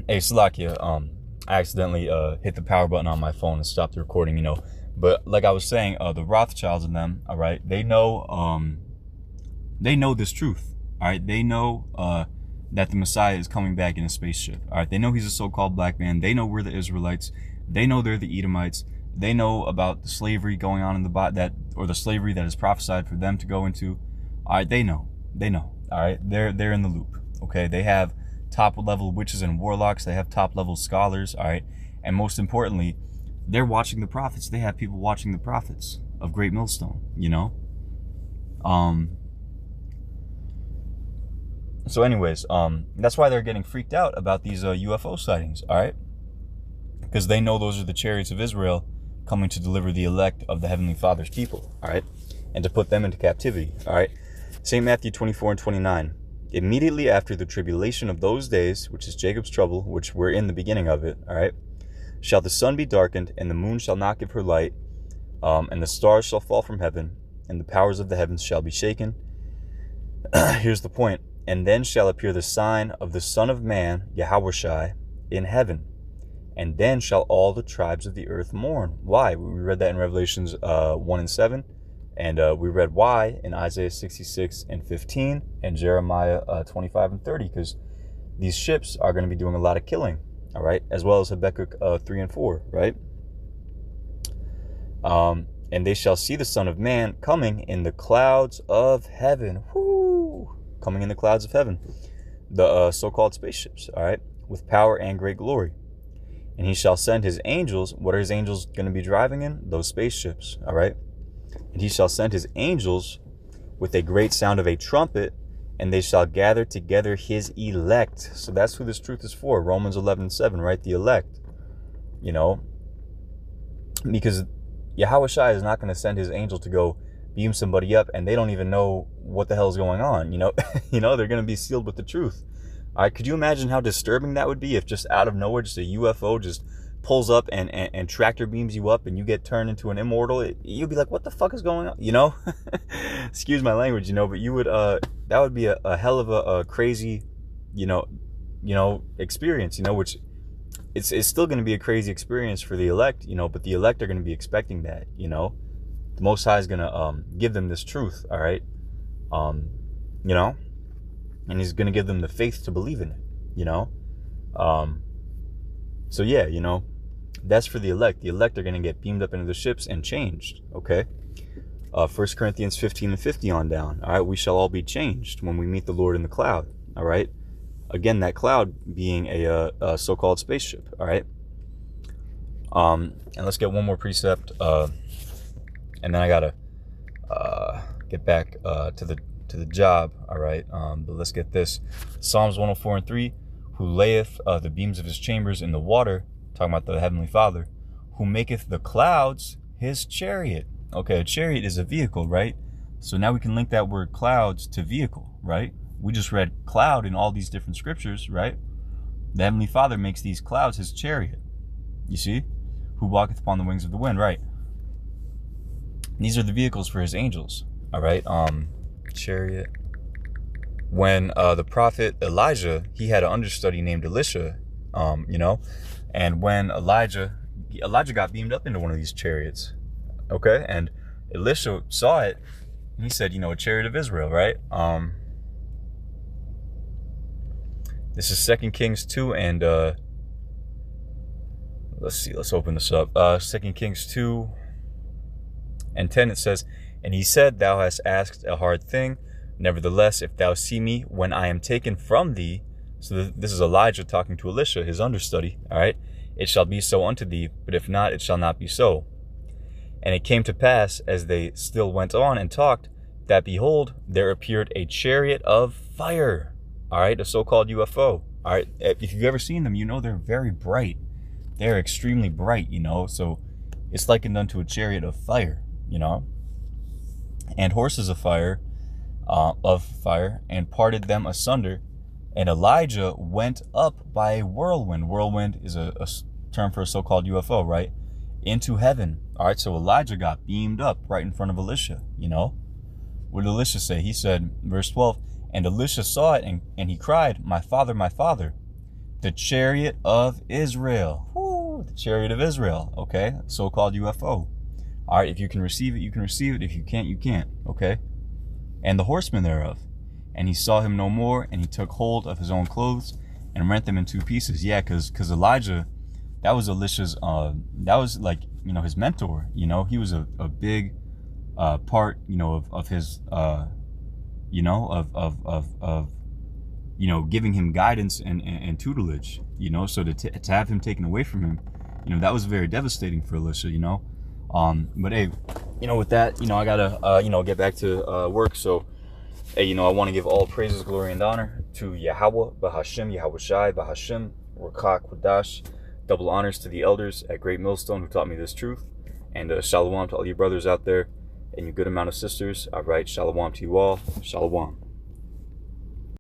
Hey, Salakia, I accidentally hit the power button on my phone and stopped the recording, But like I was saying, the Rothschilds and them, all right, they know this truth, all right. They know that the Messiah is coming back in a spaceship, all right. They know he's a so-called black man. They know we're the Israelites. They know they're the Edomites. They know about the slavery going on in the slavery that is prophesied for them to go into. All right, they know, all right. They're in the loop, okay. They have top level witches and warlocks. They have top level scholars, all right. And most importantly, they're watching the prophets. They have people watching the prophets of Great Millstone, So anyways, that's why they're getting freaked out about these UFO sightings, all right? Because they know those are the chariots of Israel coming to deliver the elect of the Heavenly Father's people, all right? And to put them into captivity, all right? St. Matthew 24 and 29. Immediately after the tribulation of those days, which is Jacob's trouble, which we're in the beginning of it, all right, shall the sun be darkened, and the moon shall not give her light, and the stars shall fall from heaven, and the powers of the heavens shall be shaken. Here's the point. And then shall appear the sign of the Son of Man, Yahushai, in heaven. And then shall all the tribes of the earth mourn. Why? We read that in Revelations 1 and 7. And we read why in Isaiah 66 and 15 and Jeremiah 25 and 30, because these ships are going to be doing a lot of killing, all right, as well as Habakkuk 3 and 4, right? And they shall see the Son of Man coming in the clouds of heaven. Whoo! Coming in the clouds of heaven. The so-called spaceships, all right, with power and great glory. And he shall send his angels. What are his angels going to be driving in? Those spaceships, all right? And he shall send his angels with a great sound of a trumpet, and they shall gather together his elect. So that's who this truth is for. Romans 11:7, right? The elect. Because Yahushua is not going to send his angel to go beam somebody up, and they don't even know what the hell is going on. They're going to be sealed with the truth. All right, could you imagine how disturbing that would be if just out of nowhere, just a UFO just pulls up and tractor beams you up and you get turned into an immortal? You'd be like, what the fuck is going on? Excuse my language, but you would, that would be a hell of a crazy, experience, which it's still going to be a crazy experience for the elect, but the elect are going to be expecting that, the Most High is going to give them this truth, all right, and he's going to give them the faith to believe in it, so yeah, that's for the elect. The elect are going to get beamed up into the ships and changed, okay? 1 Corinthians 15 and 50 on down, all right? We shall all be changed when we meet the Lord in the cloud, all right? Again, that cloud being a so-called spaceship, all right? And let's get one more precept, and then I got to get back to the job, all right? But let's get this. Psalms 104 and 3, who layeth the beams of his chambers in the water, talking about the Heavenly Father, who maketh the clouds his chariot. Okay, a chariot is a vehicle, right? So now we can link that word clouds to vehicle, right? We just read cloud in all these different scriptures, right? The Heavenly Father makes these clouds his chariot. You see? Who walketh upon the wings of the wind, right? These are the vehicles for his angels, all right? Chariot. When the prophet Elijah, he had an understudy named Elisha, and when Elijah got beamed up into one of these chariots, okay, and Elisha saw it, and he said, a chariot of Israel, right? This is 2 Kings 2, and let's open this up. 2 Kings 2 and 10, it says, and he said, thou hast asked a hard thing. Nevertheless, if thou see me when I am taken from thee, so this is Elijah talking to Elisha, his understudy, all right, it shall be so unto thee, but if not, it shall not be so. And it came to pass, as they still went on and talked, that behold, there appeared a chariot of fire, all right, a so-called UFO, all right. If you've ever seen them, they're very bright. They're extremely bright, so it's likened unto a chariot of fire, and horses of fire, and parted them asunder. And Elijah went up by a whirlwind. Whirlwind is a term for a so-called UFO, right? Into heaven. All right, so Elijah got beamed up right in front of Elisha, What did Elisha say? He said, verse 12, and Elisha saw it, and he cried, my father, The chariot of Israel. Woo, the chariot of Israel. Okay, so-called UFO. All right, if you can receive it, you can receive it. If you can't, you can't. Okay, and the horsemen thereof. And he saw him no more, and he took hold of his own clothes and rent them in two pieces. Yeah, because Elijah, that was Elisha's. That was like, you know, his mentor. You know, he was a big part, you know, of his, you know, of you know, giving him guidance and tutelage. You know, so to have him taken away from him, you know, that was very devastating for Elisha. You know, but hey, you know, with that, you know, I gotta you know, get back to work. So hey, you know, I want to give all praises, glory, and honor to Yahweh, Bahashim, Yahweh Shai, Bahashim, Rakak, Wadash. Double honors to the elders at Great Millstone who taught me this truth. And shalom to all you brothers out there and your good amount of sisters. I write shalom to you all. Shalom.